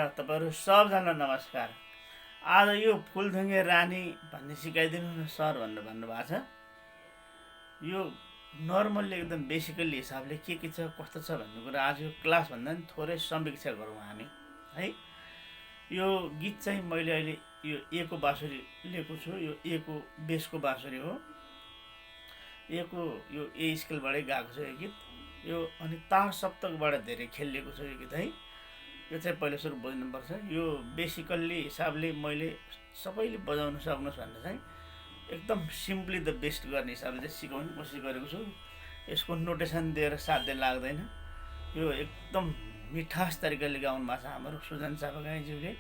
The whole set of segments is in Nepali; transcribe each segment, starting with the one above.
ल तपाईँहरू सबजना नमस्कार। आज यो फुलथुङ्गे रानी भन्ने सिकाइदिनु न सर भनेर भन्नुभएको छ। यो नर्मल्ली एकदम बेसिकल्ली हिसाबले के छ कस्तो छ भन्ने कुरा आज यो क्लासभन्दा पनि थोरै समीक्षा गरौँ हामी है। यो गीत चाहिँ मैले अहिले यो ए को बाँसुरी लिएको छु। यो ए को बेसको बाँसुरी हो। ए को यो ए स्केलबाटै गाएको छ यो गीत। यो अनि तार सप्तकबाट धेरै खेलिएको छ यो गीत है। यो चाहिँ पहिला सुरु बुझ्नुपर्छ। यो बेसिकल्ली हिसाबले मैले सबैले बजाउन सक्नुहोस् भनेर चाहिँ एकदम सिम्पली द बेस्ट गर्ने हिसाबले चाहिँ सिकाउने कोसिस गरेको छु। यसको नोटेसन दिएर साध्य लाग्दैन। यो एकदम मिठास तरिकाले गाउनु भएको छ हाम्रो सुजन चपगाइज्यूले।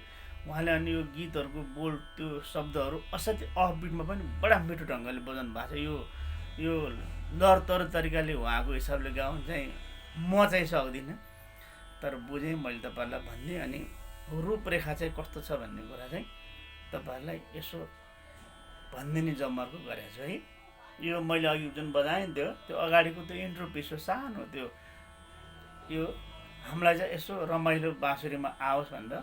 उहाँले अनि यो गीतहरूको बोल त्यो शब्दहरू असाध्यै अफबिटमा पनि बडा मिठो ढङ्गले बजाउनु भएको छ। यो लर तर तरिकाले उहाँको हिसाबले गाउनु चाहिँ म चाहिँ सक्दिनँ, तर बुझेँ मैले तपाईँहरूलाई भन्ने। अनि रूपरेखा चाहिँ कस्तो छ भन्ने कुरा चाहिँ तपाईँहरूलाई यसो भनिदिने जम्मर्को गरेको छु है। यो मैले अघि जुन बजाएँ त्यो अगाडिको त्यो इन्ट्रो पिस हो सानो त्यो। यो हामीलाई चाहिँ यसो रमाइलो बाँसुरीमा आओस् भनेर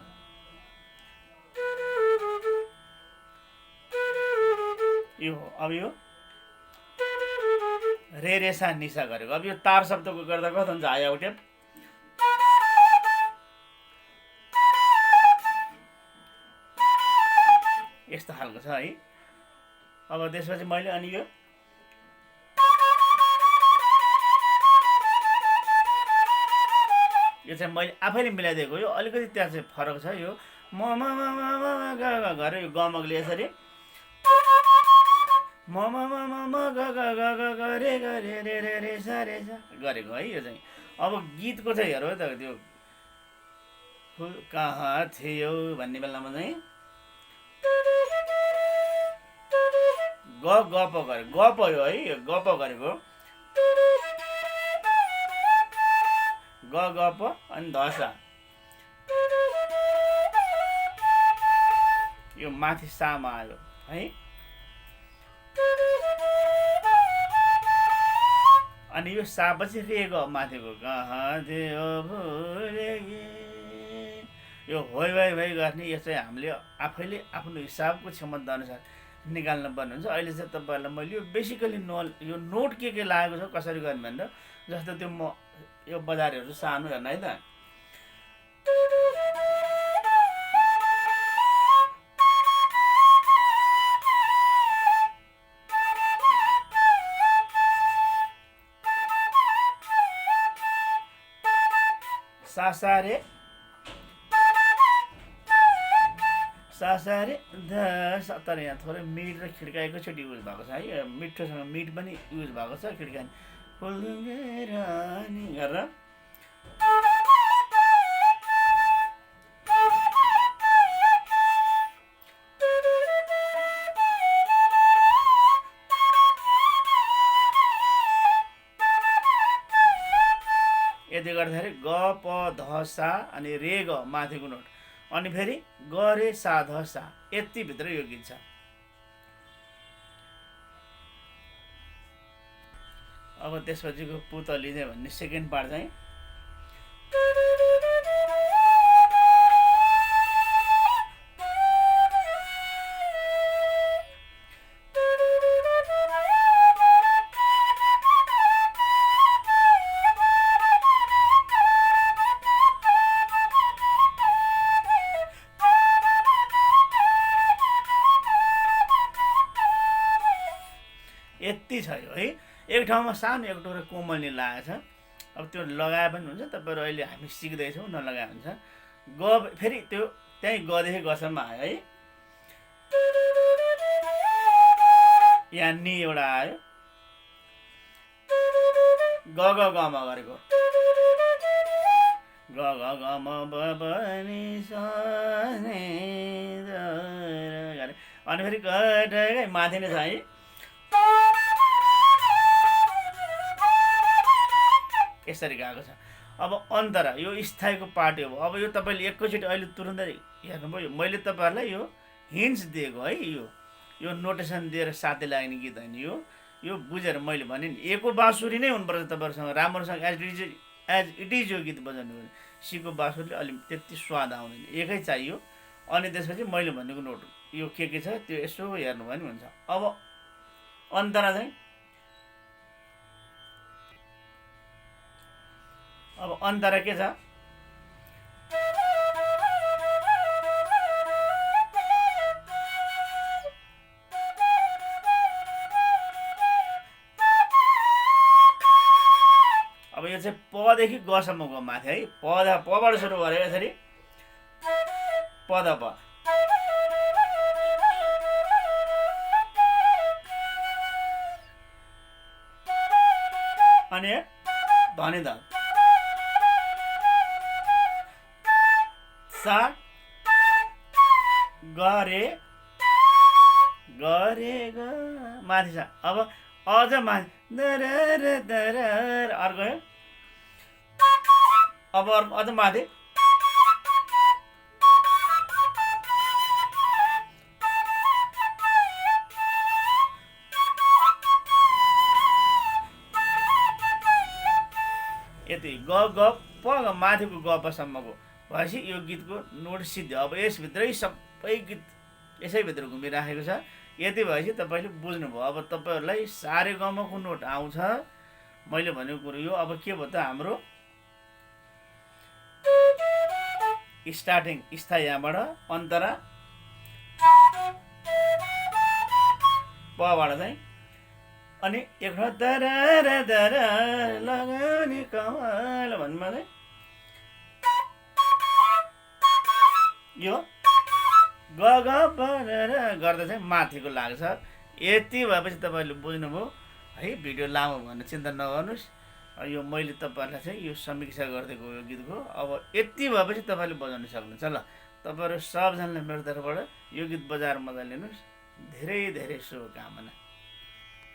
यो हो। अब यो रे रे सा निसा गरेको। अब यो तार शब्दको गर्दा कस्तो हुन्छ हाई आउटेप यस्तो खालको छ है। अब त्यसपछि मैले अनि यो चाहिँ मैले आफैले मिलाइदिएको। यो अलिकति त्यहाँ चाहिँ फरक छ। यो म गरेर यो गमगले यसरी म ग रे रे रे रे रे सा रे सा गरेको है। यो चाहिँ अब गीतको चाहिँ हेरौँ है त। त्यो कहाँ थियो भन्ने बेलामा चाहिँ गप गरे गप हो है। यो गप गरेको गप अनि धसा यो माथि सामा आयो है। अनि यो सापछि रे ग माथिको कहाँ थियो भुलेगी यो होइ भाइ गर्ने। यो चाहिँ हामीले आफैले आफ्नो हिसाबको क्षमता अनुसार निकाल्नु पर्ने हुन्छ। अहिले चाहिँ तपाईँहरूलाई मैले यो बेसिकली यो नोट के लागेको छ कसरी गर्ने भनेर जस्तो त्यो म यो बजारहरू सानो हेर्नु है त। सासारे सासारे ध तर यहाँ थोरै मिड र खिड्का एकैचोटि युज भएको छ है। मिठोसँग मिड पनि युज भएको छ। खिड्का फुलथुङ्गे रानी गरेर यति गर्दाखेरि ग प ध सा अनि रे ग माथिको नोट अनि फेरि ग रे सा ध सा यति भित्र यो गीत छ। अब त्यसपछिको पुतली चाहिँ भन्ने सेकेन्ड पार्ट चाहिँ यति छ यो है। एक ठाउँमा सानो एक टुक्रा कोमलनी लागेको छ। अब त्यो लगाए पनि हुन्छ। तपाईँहरू अहिले हामी सिक्दैछौँ नलगाए हुन्छ। ग फेरि त्यो त्यहीँ गदेखि गसम्म आयो है। यहाँ नि एउटा आयो ग गमा गरेको ग म बनी सने गरे अनि फेरि गए माथि नै छ है। यसरी गएको छ। अब अन्तरा यो स्थायीको पार्ट हो। अब यो तपाईँले एकैचोटि अहिले तुरुन्तै हेर्नुभयो। मैले तपाईँहरूलाई यो हिन्ट्स दिएको है। यो नोटेसन दिएर साथै लाग्ने गीत होइन। यो बुझेर मैले भने नि ए को बाँसुरी नै हुनुपर्छ तपाईँहरूसँग राम्रोसँग एज इट इज यो गीत बजाउनु भने। सीको बाँसुरीले अलि त्यति स्वाद आउँदैन, एकै चाहियो। अनि त्यसपछि मैले भनेको नोट यो के छ त्यो यसो हेर्नुभयो नि हुन्छ। अब अन्तरा चाहिँ अब अन्तरा के छ, अब यो चाहिँ पदेखि गसम्मको माथि है, पबाट सुरु गरेर यसरी पद प, अनि धनी ध सा गरे गरे ग माथि छ। अब अझ माथि दरर दरर अर्को, अब अझ माथि यति ग ग प माथिको गपसम्मको भएपछि यो गीतको नोट सिद्धियो। अब यसभित्रै सबै गीत यसैभित्र घुमिराखेको छ। यति भएपछि तपाईँले बुझ्नुभयो। अब तपाईँहरूलाई सारे गमको नोट आउँछ मैले भनेको कुरो यो। अब के भयो त हाम्रो स्टार्टिङ स्थायी यहाँबाट अन्तरा पबाट चाहिँ अनि एक दर दर लगाउने कमल भन्नुमा चाहिँ यो ग ग गर्दा चाहिँ माथिको लाग्छ। यति भएपछि तपाईँहरूले बुझ्नुभयो है। भिडियो लामो भनेर चिन्ता नगर्नुहोस्। यो मैले तपाईँहरूलाई चाहिँ यो समीक्षा गरिदिएको यो गीतको। अब यति भएपछि तपाईँले बजाउन सक्नुहुन्छ। ल तपाईँहरू सबजनाले मेरो तर्फबाट यो गीत बजाएर मजा लिनुहोस्। धेरै धेरै शुभकामना।